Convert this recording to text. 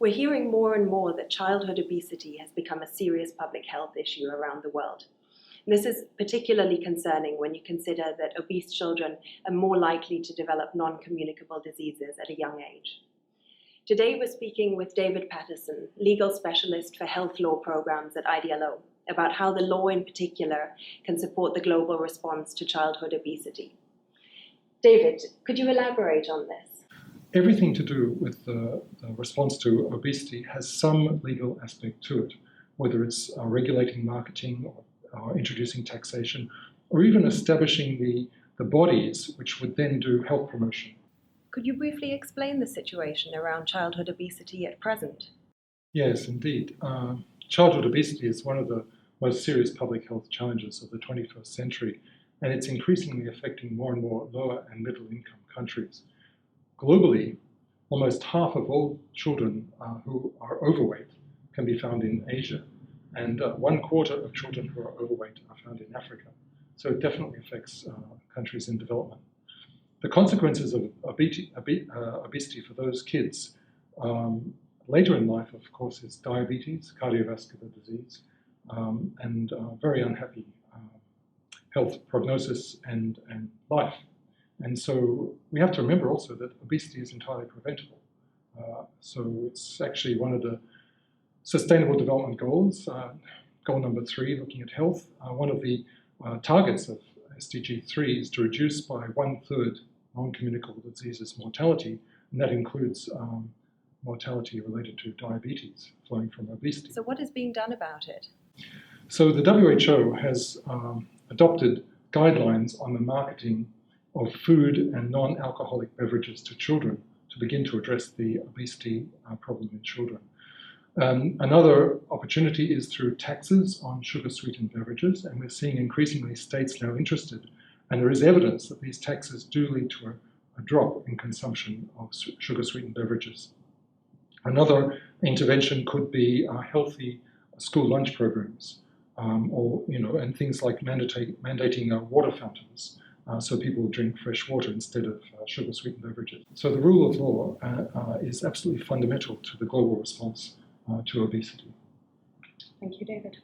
We're hearing more and more that childhood obesity has become a serious public health issue around the world. This is particularly concerning when you consider that obese children are more likely to develop non-communicable diseases at a young age. Today we're speaking with David Patterson, legal specialist for health law programs at IDLO, about how the law in particular can support the global response to childhood obesity. David, could you elaborate on this? Everything to do with the response to obesity has some legal aspect to it, whether it's regulating marketing or introducing taxation, or even establishing the bodies which would then do health promotion. Could you briefly explain the situation around childhood obesity at present? Yes, indeed. Childhood obesity is one of the most serious public health challenges of the 21st century, and it's increasingly affecting more and more lower and middle income countries. Globally, almost half of all children who are overweight can be found in Asia, and 1/4 of children who are overweight are found in Africa. So it definitely affects countries in development. The consequences of obesity for those kids later in life, of course, is diabetes, cardiovascular disease, and very unhappy health prognosis and life. And so we have to remember also that obesity is entirely preventable. So it's actually one of the Sustainable Development Goals, goal number 3, looking at health. One of the targets of SDG 3 is to reduce by 1/3 non-communicable diseases mortality, and that includes mortality related to diabetes flowing from obesity. So what is being done about it? So the WHO has adopted guidelines on the marketing of food and non-alcoholic beverages to children to begin to address the obesity problem in children. Another opportunity is through taxes on sugar-sweetened beverages, and we're seeing increasingly states now interested, and there is evidence that these taxes do lead to a drop in consumption of sugar-sweetened beverages. Another intervention could be healthy school lunch programs, and things like mandating water fountains. So people drink fresh water instead of sugar-sweetened beverages. So the rule of law is absolutely fundamental to the global response to obesity. Thank you, David.